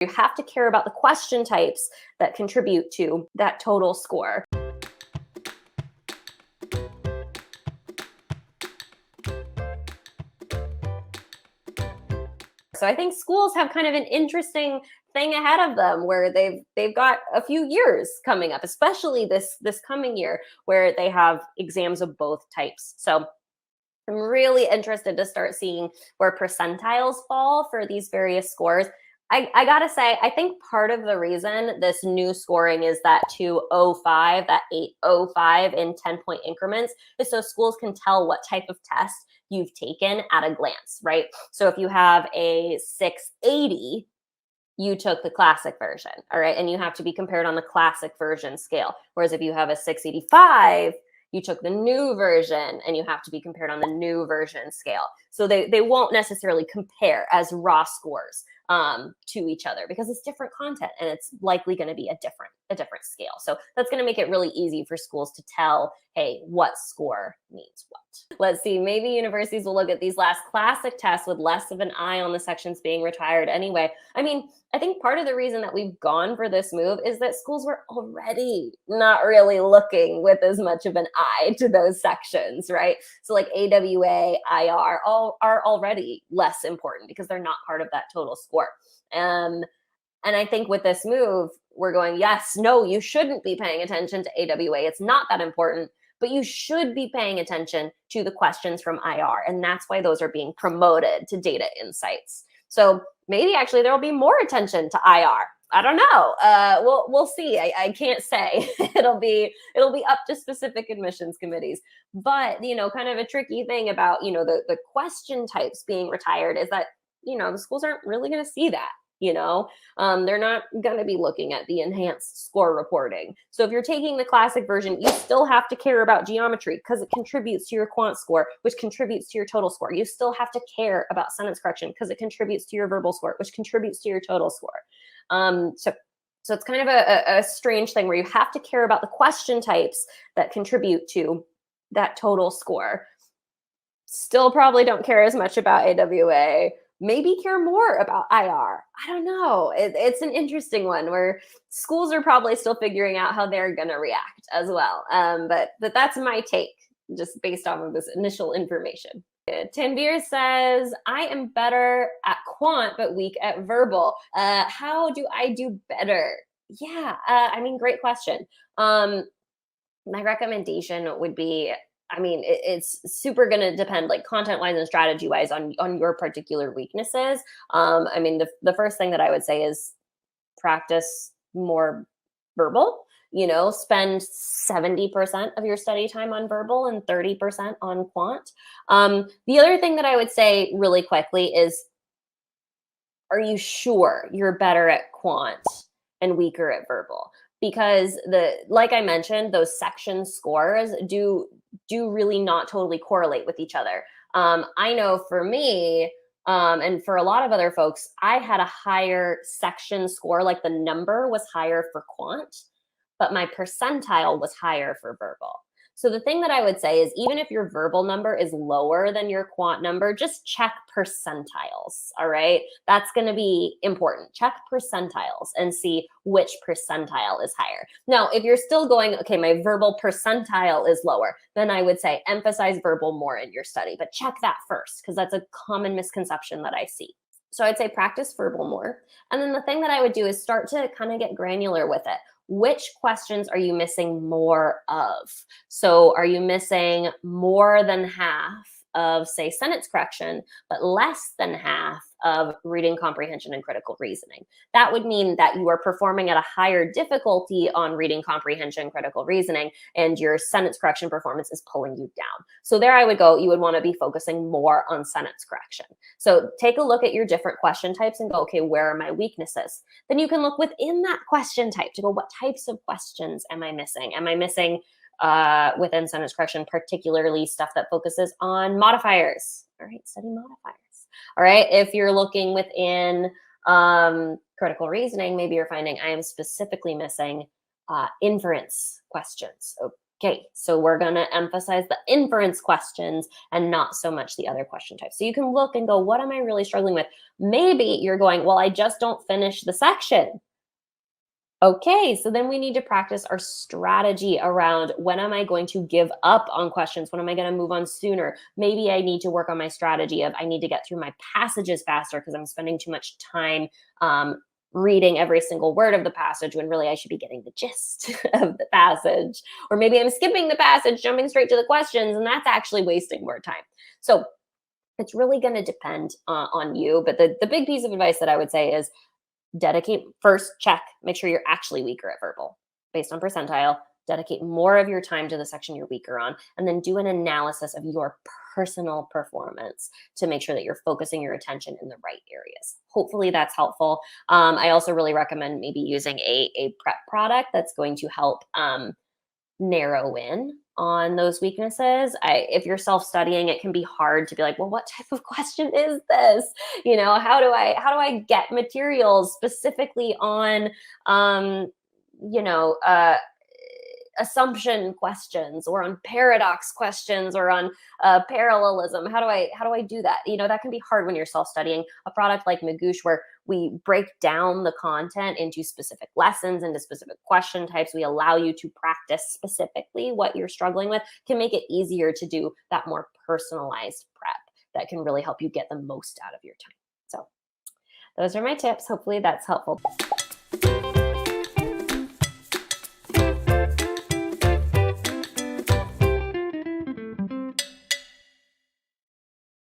You have to care about the question types that contribute to that total score. So I think schools have kind of an interesting thing ahead of them where they've got a few years coming up, especially this coming year where they have exams of both types. So I'm really interested to start seeing where percentiles fall for these various scores. I gotta say, I think part of the reason this new scoring is that 205, that 805 in 10-point increments, is so schools can tell what type of test you've taken at a glance, right? So if you have a 680, you took the classic version, all right? And you have to be compared on the classic version scale. Whereas if you have a 685, you took the new version and you have to be compared on the new version scale. So they won't necessarily compare as raw scores to each other because it's different content and it's likely going to be a different scale. So that's going to make it really easy for schools to tell, hey, what score means what. Let's see, maybe universities will look at these last classic tests with less of an eye on the sections being retired anyway. I mean, I think part of the reason that we've gone for this move is that schools were already not really looking with as much of an eye to those sections, right? So like AWA, IR, all are already less important because they're not part of that total score. And I think with this move, we're going, yes, no, you shouldn't be paying attention to AWA. It's not that important, but you should be paying attention to the questions from IR. And that's why those are being promoted to data insights. So maybe actually there will be more attention to IR. I don't know. We'll see. I can't say. it'll be up to specific admissions committees. But kind of a tricky thing about the question types being retired is that the schools aren't really going to see that. They're not going to be looking at the enhanced score reporting. So if you're taking the classic version, you still have to care about geometry because it contributes to your quant score, which contributes to your total score. You still have to care about sentence correction because it contributes to your verbal score, which contributes to your total score. So it's kind of a strange thing where you have to care about the question types that contribute to that total score. Still probably don't care as much about AWA. Maybe care more about IR. I don't know. It's an interesting one where schools are probably still figuring out how they're going to react as well. But that's my take, just based off of this initial information. Tanvir says, I am better at quant, but weak at verbal. How do I do better? Yeah, great question. My recommendation would be, it's super going to depend, like content-wise and strategy-wise, on your particular weaknesses. The first thing that I would say is practice more verbal. Spend 70% of your study time on verbal and 30% on quant. The other thing that I would say really quickly is, are you sure you're better at quant and weaker at verbal? Because like I mentioned, those section scores do really not totally correlate with each other. I know for me, and for a lot of other folks, I had a higher section score, like the number was higher for quant, but my percentile was higher for verbal. So the thing that I would say is, even if your verbal number is lower than your quant number, just check percentiles, all right? That's going to be important. Check percentiles and see which percentile is higher. Now, if you're still going, okay, my verbal percentile is lower, then I would say emphasize verbal more in your study, but check that first because that's a common misconception that I see. So I'd say practice verbal more. And then the thing that I would do is start to kind of get granular with it. Which questions are you missing more of? So are you missing more than half of, say, sentence correction, but less than half of reading comprehension and critical reasoning? That would mean that you are performing at a higher difficulty on reading comprehension, critical reasoning, and your sentence correction performance is pulling you down. So there I would go, you would want to be focusing more on sentence correction. So take a look at your different question types and go, okay, where are my weaknesses? Then you can look within that question type to go, what types of questions am I missing? Am I missing within sentence correction, particularly stuff that focuses on modifiers? All right, study modifiers. All right, if you're looking within critical reasoning, maybe you're finding I am specifically missing inference questions. So Okay, so we're going to emphasize the inference questions and not so much the other question types. So you can look and go, what am I really struggling with? Maybe you're going, well, I just don't finish the section. Okay, so then we need to practice our strategy around when am I going to give up on questions? When am I going to move on sooner? Maybe I need to work on my strategy of I need to get through my passages faster because I'm spending too much time reading every single word of the passage when really I should be getting the gist of the passage. Or maybe I'm skipping the passage, jumping straight to the questions, and that's actually wasting more time. So it's really going to depend on you. But the big piece of advice that I would say is dedicate first, check, make sure you're actually weaker at verbal based on percentile. Dedicate more of your time to the section you're weaker on, and then do an analysis of your personal performance to make sure that you're focusing your attention in the right areas. Hopefully that's helpful. I also really recommend maybe using a prep product that's going to help narrow in on those weaknesses. If you're self-studying, it can be hard to be like, well, what type of question is this? How do I get materials specifically on you know, assumption questions or on paradox questions or on parallelism. How do I do that? That can be hard when you're self-studying. A product like Magoosh, where we break down the content into specific lessons, into specific question types, we allow you to practice specifically what you're struggling with, can make it easier to do that more personalized prep that can really help you get the most out of your time. So those are my tips. Hopefully that's helpful.